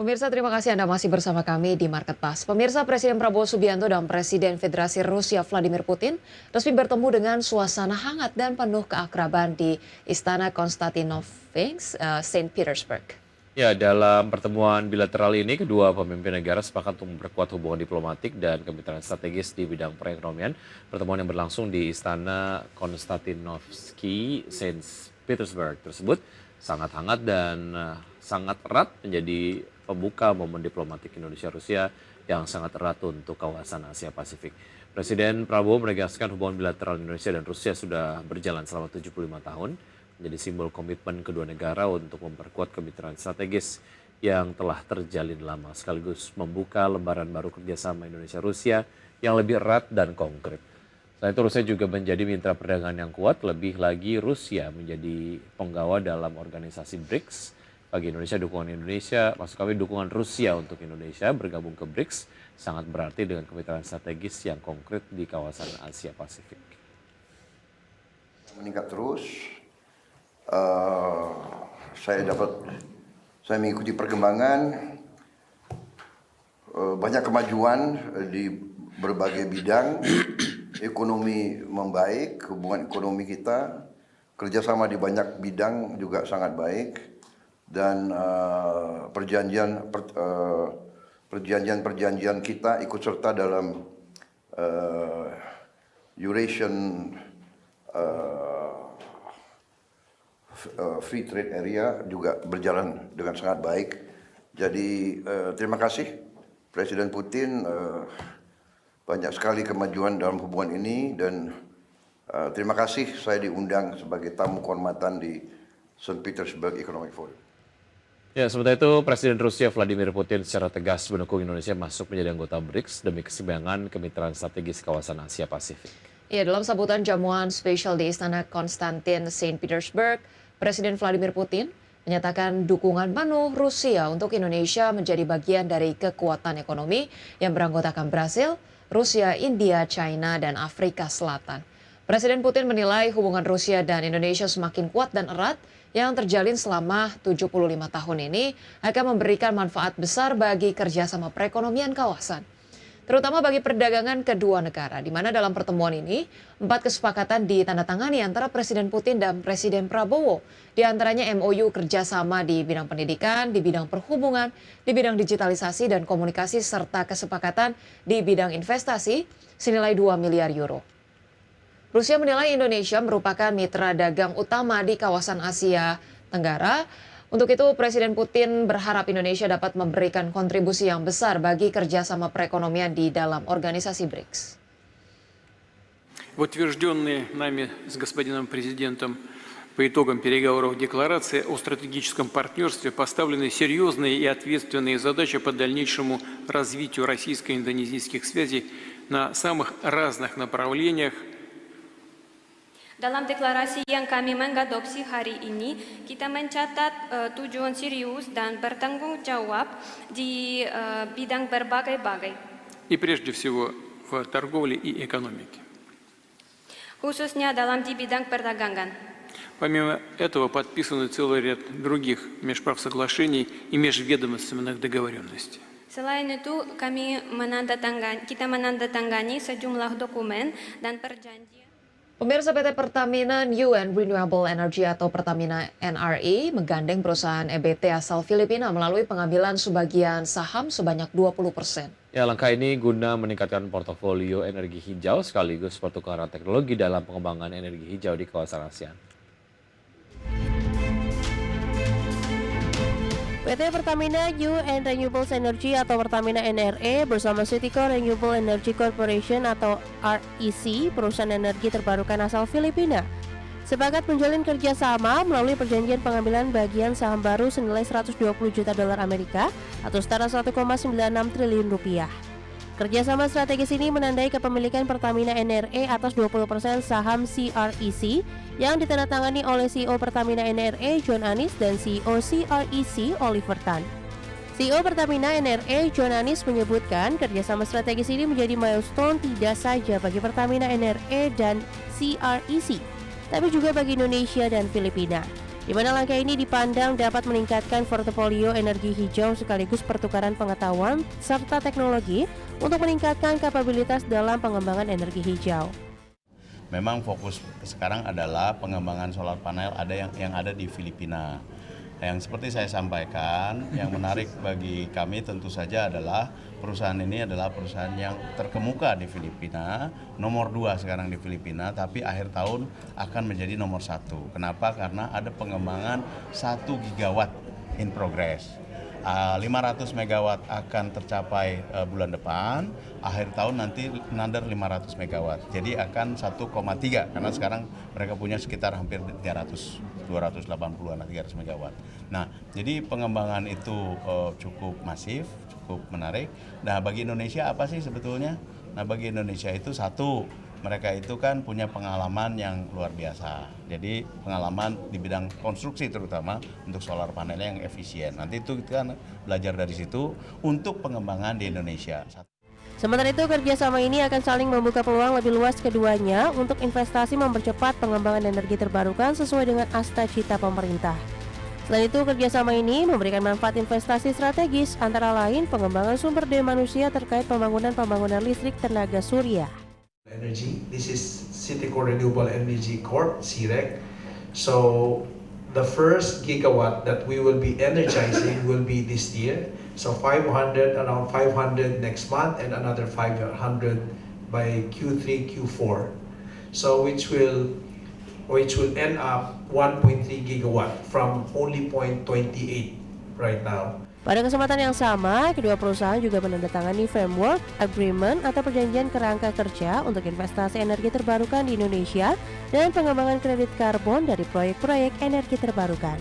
Pemirsa, terima kasih Anda masih bersama kami di Market Pass. Pemirsa, Presiden Prabowo Subianto dan Presiden Federasi Rusia Vladimir Putin resmi bertemu dengan suasana hangat dan penuh keakraban di Istana Konstantinov, Saint Petersburg. Ya, dalam pertemuan bilateral ini, kedua pemimpin negara sepakat untuk memperkuat hubungan diplomatik dan kemitraan strategis di bidang perekonomian. Pertemuan yang berlangsung di Istana Konstantinovsky, Saint Petersburg tersebut sangat hangat dan sangat erat menjadi pembuka momen diplomatik Indonesia-Rusia yang sangat erat untuk kawasan Asia Pasifik. Presiden Prabowo menegaskan hubungan bilateral Indonesia dan Rusia sudah berjalan selama 75 tahun, menjadi simbol komitmen kedua negara untuk memperkuat kemitraan strategis yang telah terjalin lama, sekaligus membuka lembaran baru kerjasama Indonesia-Rusia yang lebih erat dan konkret. Selain itu, Rusia juga menjadi mitra perdagangan yang kuat, lebih lagi Rusia menjadi penggawa dalam organisasi BRICS. Bagi Indonesia, dukungan Rusia untuk Indonesia bergabung ke BRICS sangat berarti dengan kemitraan strategis yang konkret di kawasan Asia Pasifik. Meningkat terus, saya mengikuti perkembangan, banyak kemajuan di berbagai bidang, ekonomi membaik, hubungan ekonomi kita, kerjasama di banyak bidang juga sangat baik. Dan perjanjian kita ikut serta dalam Eurasian Free Trade Area juga berjalan dengan sangat baik. Jadi terima kasih Presiden Putin, banyak sekali kemajuan dalam hubungan ini dan terima kasih saya diundang sebagai tamu kehormatan di St. Petersburg Economic Forum. Ya, sementara itu Presiden Rusia Vladimir Putin secara tegas mendukung Indonesia masuk menjadi anggota BRICS demi keseimbangan kemitraan strategis kawasan Asia Pasifik. Ya, dalam sambutan jamuan spesial di Istana Konstantin Saint Petersburg, Presiden Vladimir Putin menyatakan dukungan penuh Rusia untuk Indonesia menjadi bagian dari kekuatan ekonomi yang beranggotakan Brasil, Rusia, India, China, dan Afrika Selatan. Presiden Putin menilai hubungan Rusia dan Indonesia semakin kuat dan erat yang terjalin selama 75 tahun ini akan memberikan manfaat besar bagi kerjasama perekonomian kawasan, terutama bagi perdagangan kedua negara, di mana dalam pertemuan ini 4 kesepakatan ditandatangani antara Presiden Putin dan Presiden Prabowo, di antaranya MOU kerjasama di bidang pendidikan, di bidang perhubungan, di bidang digitalisasi dan komunikasi, serta kesepakatan di bidang investasi senilai 2 miliar euro. Rusia menilai Indonesia merupakan mitra dagang utama di kawasan Asia Tenggara. Untuk itu, Presiden Putin berharap Indonesia dapat memberikan kontribusi yang besar bagi kerjasama perekonomian di dalam organisasi BRICS. Утвержденные нами с господином президентом по итогам переговоров декларации о стратегическом партнерстве поставлены серьезные и ответственные задачи по дальнейшему развитию российско-индонезийских связей на самых разных направлениях. Dalam deklarasi yang kami mengadopsi hari ini, kita mencatat tujuan serius dan bertanggung jawab di bidang berbagai-bagai. И прежде всего в торговле и экономике. Khususnya dalam di bidang perdagangan. Помимо этого подписаны целый ряд других межправсоглашений и межведомственных договоренностей. Selain itu, kita menandatangani sejumlah dokumen dan perjanjian. Pemirsa, PT Pertamina New and Renewable Energy atau Pertamina NRE menggandeng perusahaan EBT asal Filipina melalui pengambilan sebagian saham sebanyak 20%. Ya, langkah ini guna meningkatkan portofolio energi hijau sekaligus pertukaran teknologi dalam pengembangan energi hijau di kawasan ASEAN. PT Pertamina New and Renewable Energy atau Pertamina NRE bersama Citico Renewable Energy Corporation atau REC, perusahaan energi terbarukan asal Filipina, sepakat menjalin kerjasama melalui perjanjian pengambilan bagian saham baru senilai 120 juta dolar Amerika atau setara 1,96 triliun rupiah. Kerjasama strategis ini menandai kepemilikan Pertamina NRE atas 20% saham CREC yang ditandatangani oleh CEO Pertamina NRE John Anis dan CEO CREC Oliver Tan. CEO Pertamina NRE John Anis menyebutkan kerjasama strategis ini menjadi milestone tidak saja bagi Pertamina NRE dan CREC, tapi juga bagi Indonesia dan Filipina. di mana langkah ini dipandang dapat meningkatkan portofolio energi hijau sekaligus pertukaran pengetahuan serta teknologi untuk meningkatkan kapabilitas dalam pengembangan energi hijau. Memang fokus sekarang adalah pengembangan solar panel yang ada di Filipina. Yang seperti saya sampaikan, yang menarik bagi kami tentu saja adalah perusahaan ini adalah perusahaan yang terkemuka di Filipina, nomor 2 sekarang di Filipina, tapi akhir tahun akan menjadi nomor 1. Kenapa? Karena ada pengembangan 1 gigawatt in progress. 500 megawatt akan tercapai bulan depan, akhir tahun nanti another 500 megawatt. Jadi akan 1,3 karena sekarang mereka punya sekitar hampir 280-an 300 megawatt. Nah, jadi pengembangan itu cukup masif, cukup menarik. Nah, bagi Indonesia apa sih sebetulnya? Nah, bagi Indonesia itu satu, mereka itu kan punya pengalaman yang luar biasa. Jadi pengalaman di bidang konstruksi terutama untuk solar panelnya yang efisien. Nanti itu kita kan belajar dari situ untuk pengembangan di Indonesia. Sementara itu, kerjasama ini akan saling membuka peluang lebih luas keduanya untuk investasi mempercepat pengembangan energi terbarukan sesuai dengan asta-cita pemerintah. Selain itu, kerjasama ini memberikan manfaat investasi strategis antara lain pengembangan sumber daya manusia terkait pembangunan listrik tenaga surya. Energy. This is Citicorp Renewable Energy Corp, CREC. So the first gigawatt that we will be energizing will be this year. So around 500 next month and another 500 by Q3, Q4. So which will end up 1.3 gigawatt from only 0.28 right now. Pada kesempatan yang sama, kedua perusahaan juga menandatangani framework agreement atau perjanjian kerangka kerja untuk investasi energi terbarukan di Indonesia dan pengembangan kredit karbon dari proyek-proyek energi terbarukan.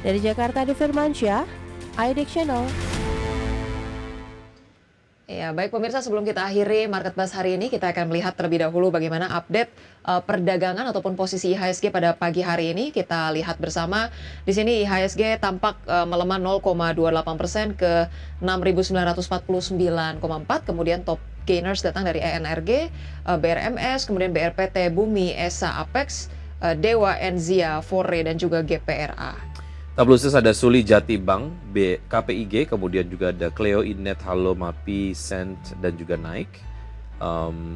Dari Jakarta, Adi Firmansyah, IDX Channel. Ya, baik pemirsa, sebelum kita akhiri Market Buzz hari ini, kita akan melihat terlebih dahulu bagaimana update perdagangan ataupun posisi IHSG pada pagi hari ini. Kita lihat bersama, di sini IHSG tampak melemah 0,28% ke 6.949,4. Kemudian top gainers datang dari ENRG, BRMS, kemudian BRPT, Bumi, ESA, Apex, Dewa, Enzia, Fore, dan juga GPRA. Tablosis ada Suli Jati Bank, KPIG, kemudian juga ada Cleo, Inet, Halo, Mapi, Sent, dan juga Naik.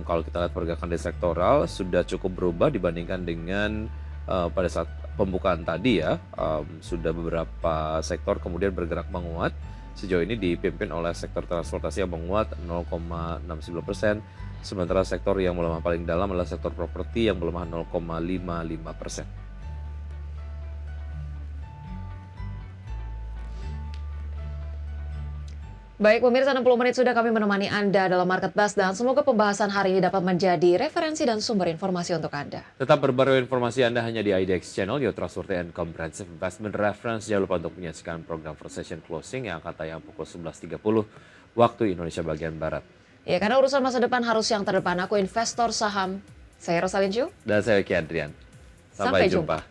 Kalau kita lihat pergerakan di sektoral sudah cukup berubah dibandingkan dengan pada saat pembukaan tadi ya. Sudah beberapa sektor kemudian bergerak menguat. Sejauh ini dipimpin oleh sektor transportasi yang menguat 0,69%. Sementara sektor yang melemah paling dalam adalah sektor properti yang melemah 0,55%. Baik pemirsa, 60 menit sudah kami menemani Anda dalam Market Buzz dan semoga pembahasan hari ini dapat menjadi referensi dan sumber informasi untuk Anda. Tetap berbaru informasi Anda hanya di IDX Channel, your trustworthy and comprehensive investment reference. Jangan lupa untuk menyaksikan program First Session Closing yang akan tayang pukul 11.30 waktu Indonesia bagian Barat. Ya, karena urusan masa depan harus yang terdepan. Aku investor saham. Saya Rosalin Ju. Dan saya Ki Adrian. Sampai jumpa.